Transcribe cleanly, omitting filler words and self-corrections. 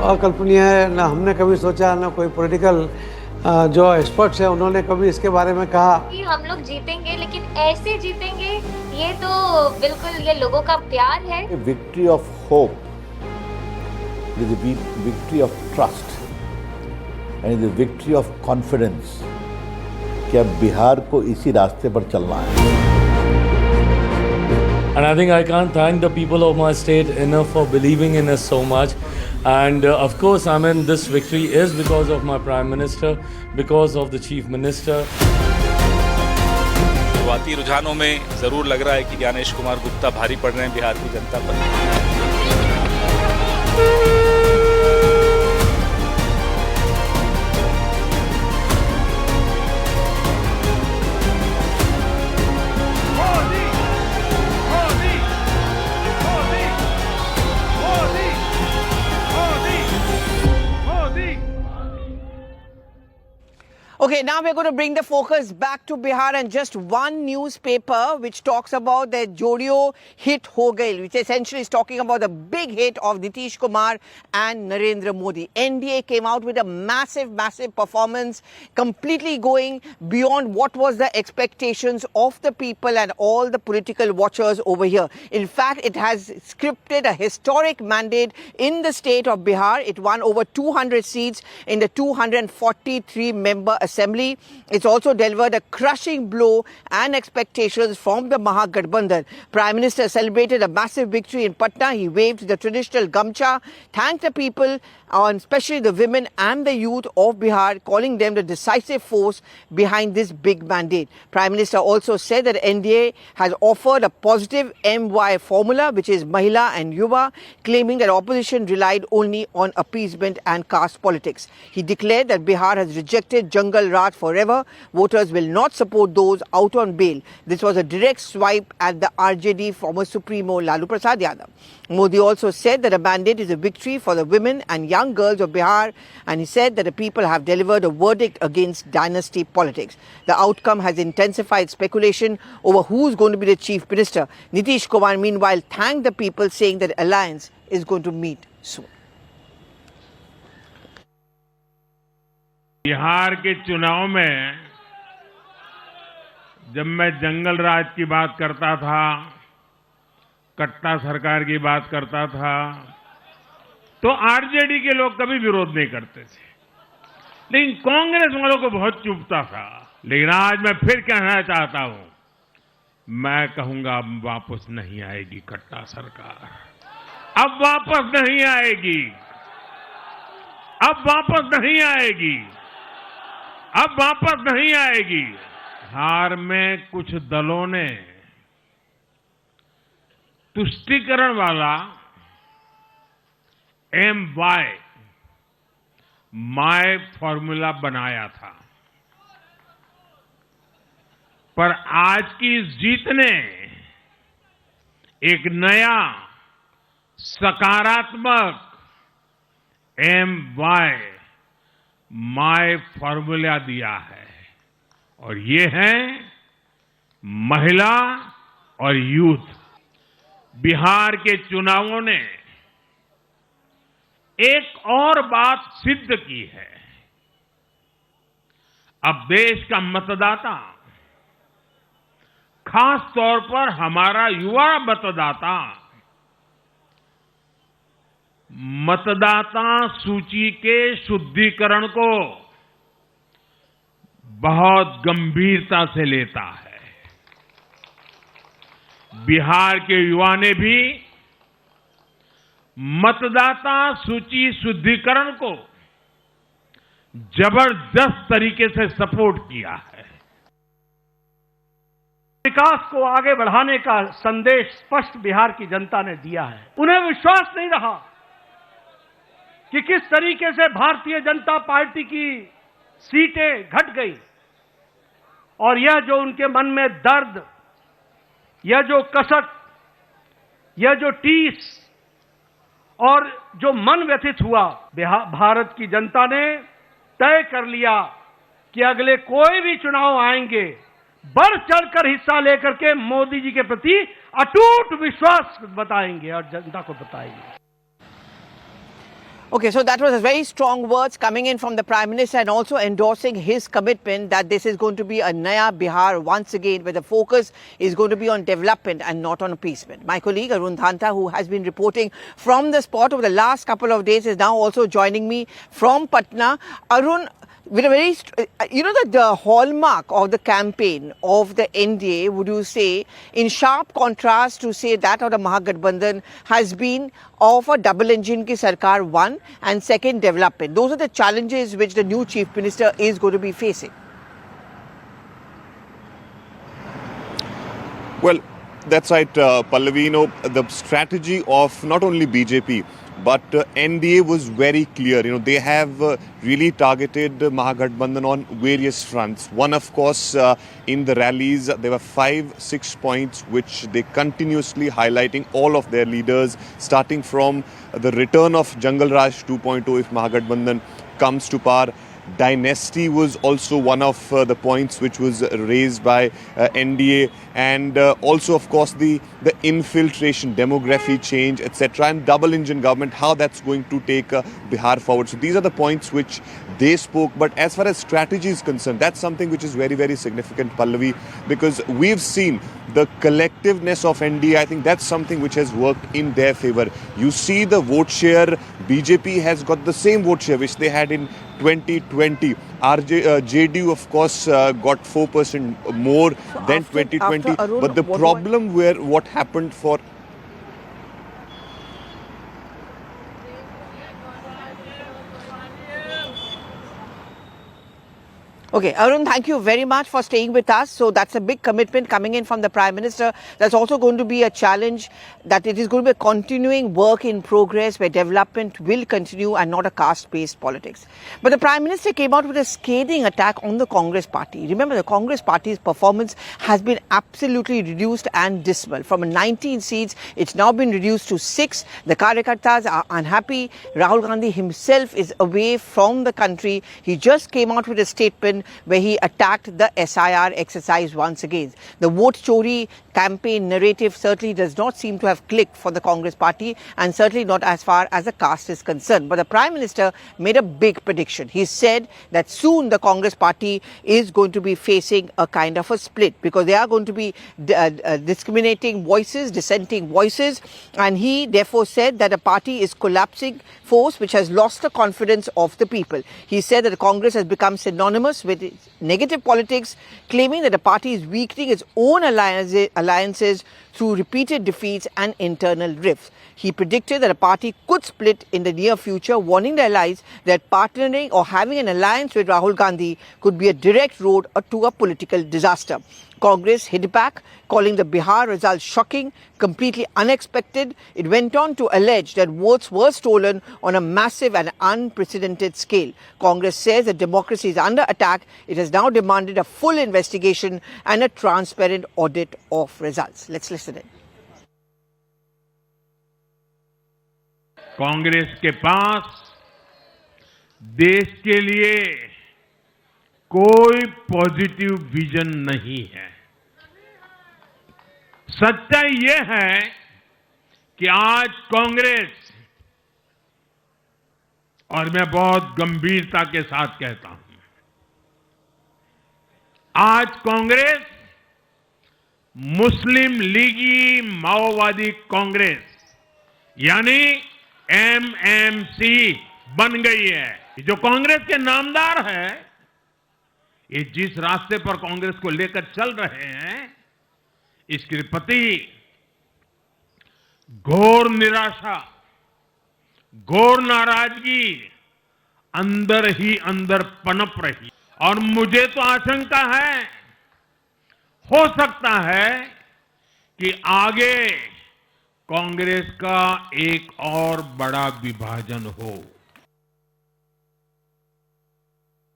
अकल्पनीय है। ना हमने कभी सोचा, ना कोई पॉलिटिकल जो एक्सपर्ट्स हैं उन्होंने कभी इसके बारे में कहा कि हम लोग जीतेंगे, लेकिन ऐसे जीतेंगे, ये तो बिल्कुल ये लोगों का प्यार है। Victory of hope is the victory of trust and is the victory of confidence कि अब बिहार को इसी रास्ते पर चलना है। And I think I can't thank the people of my state enough for believing in us so much. And of course, I mean, this victory is because of my Prime Minister, because of the Chief Minister. शुरुआती रुझानों में जरूर लग रहा है कि ज्ञानेश कुमार गुप्ता भारी पड़ रहे हैं बिहार की जनता पर। Okay, now we're going to bring the focus back to Bihar and just one newspaper which talks about the Jodio hit Ho Gail, which essentially is talking about the big hit of Nitish Kumar and Narendra Modi. NDA came out with a massive performance, completely going beyond what was the expectations of the people and all the political watchers over here. In fact, it has scripted a historic mandate in the state of Bihar. It won over 200 seats in the 243-member assembly. It's also delivered a crushing blow and expectations from the Mahagathbandhan. Prime Minister celebrated a massive victory in Patna. He waved the traditional gamcha, thanked the people, and especially the women and the youth of Bihar, calling them the decisive force behind this big mandate. Prime Minister also said that NDA has offered a positive MY formula, which is Mahila and Yuva, claiming that opposition relied only on appeasement and caste politics. He declared that Bihar has rejected Jungle Raj forever. Voters will not support those out on bail. This was a direct swipe at the RJD former Supremo Lalu Prasad Yadav. Modi also said that a mandate is a victory for the women and young girls of Bihar, and he said that the people have delivered a verdict against dynasty politics. The outcome has intensified speculation over who's going to be the chief minister. Nitish Kumar, meanwhile, thanked the people, saying that alliance is going to meet soon. Bihar के चुनाव में जब मैं जंगल राज की बात करता था, कट्टा सरकार की बात करता था, तो आरजेडी के लोग कभी विरोध नहीं करते थे, लेकिन कांग्रेस वालों को बहुत चुभता था। लेकिन आज मैं फिर कहना चाहता हूं, मैं कहूंगा अब वापस नहीं आएगी कट्टा सरकार, अब वापस नहीं आएगी, अब वापस नहीं आएगी, अब वापस नहीं आएगी। बिहार में कुछ दलों ने तुष्टीकरण वाला MY माय फॉर्मूला बनाया था, पर आज की इस जीत ने एक नया सकारात्मक MY माय फॉर्मूला दिया है, और ये है महिला और यूथ। बिहार के चुनावों ने एक और बात सिद्ध की है, अब देश का मतदाता, खास तौर पर हमारा युवा मतदाता, मतदाता सूची के शुद्धिकरण को बहुत गंभीरता से लेता है। बिहार के युवा ने भी मतदाता सूची शुद्धिकरण को जबरदस्त तरीके से सपोर्ट किया है। विकास को आगे बढ़ाने का संदेश स्पष्ट बिहार की जनता ने दिया है। उन्हें विश्वास नहीं रहा कि किस तरीके से भारतीय जनता पार्टी की सीटें घट गई, और यह जो उनके मन में दर्द, यह जो कसक, यह जो टीस और जो मन व्यथित हुआ, भारत की जनता ने तय कर लिया कि अगले कोई भी चुनाव आएंगे, बढ़ चढ़कर हिस्सा लेकर के मोदी जी के प्रति अटूट विश्वास बताएंगे और जनता को बताएंगे। Okay, so that was very strong words coming in from the Prime Minister and also endorsing his commitment that this is going to be a Naya Bihar once again, where the focus is going to be on development and not on appeasement. My colleague Arun Dhanta, who has been reporting from the spot over the last couple of days, is now also joining me from Patna. Arun, with a very, the hallmark of the campaign of the NDA, would you say, in sharp contrast to say that of the Mahagathbandhan, has been of a double engine ki sarkar, one, and second, development. Those are the challenges which the new Chief Minister is going to be facing. Well, that's right, Pallavi. You know, the strategy of not only BJP, but NDA was very clear. You know, they have really targeted Mahagathbandhan on various fronts. One, of course, in the rallies, there were 5-6 points which they continuously highlighting, all of their leaders, starting from the return of Jungle Raj 2.0 if Mahagathbandhan comes to power. Dynasty was also one of the points which was raised by NDA, and also, of course, the infiltration, demography change, etc., and double engine government, how that's going to take Bihar forward. So these are the points which they spoke. But as far as strategy is concerned, that's something which is very, very significant, Pallavi, because we've seen the collectiveness of NDA. I think that's something which has worked in their favor. You see the vote share, BJP has got the same vote share which they had in 2020. JDU, of course, got 4% more than 2020. Arun, but the problem where what happened for... Okay, Arun, thank you very much for staying with us. So that's a big commitment coming in from the Prime Minister. That's also going to be a challenge, that it is going to be a continuing work in progress where development will continue and not a caste-based politics. But the Prime Minister came out with a scathing attack on the Congress party. Remember, the Congress party's performance has been absolutely reduced and dismal. From 19 seats, it's now been reduced to 6. The Karyakartas are unhappy. Rahul Gandhi himself is away from the country. He just came out with a statement where he attacked the SIR exercise once again. The vote chori campaign narrative certainly does not seem to have clicked for the Congress party, and certainly not as far as the caste is concerned. But the Prime Minister made a big prediction. He said that soon the Congress party is going to be facing a kind of a split, because they are going to be discriminating voices, dissenting voices, and he therefore said that the party is collapsing force which has lost the confidence of the people. He said that the Congress has become synonymous with its negative politics, claiming that the party is weakening its own alliances through repeated defeats and internal rifts. He predicted that a party could split in the near future, warning the allies that partnering or having an alliance with Rahul Gandhi could be a direct road to a political disaster. Congress hit back, calling the Bihar results shocking, completely unexpected. It went on to allege that votes were stolen on a massive and unprecedented scale. Congress says that democracy is under attack. It has now demanded a full investigation and a transparent audit of results. Let's listen in. Congress के पास देश के लिए कोई positive vision नहीं है। सच्चाई ये है कि आज कांग्रेस, और मैं बहुत गंभीरता के साथ कहता हूं, आज कांग्रेस मुस्लिम लीगी माओवादी कांग्रेस यानी एमएमसी बन गई है। जो कांग्रेस के नामदार हैं, ये जिस रास्ते पर कांग्रेस को लेकर चल रहे हैं, इसके प्रति घोर निराशा, घोर नाराजगी अंदर ही अंदर पनप रही। और मुझे तो आशंका है, हो सकता है कि आगे कांग्रेस का एक और बड़ा विभाजन हो।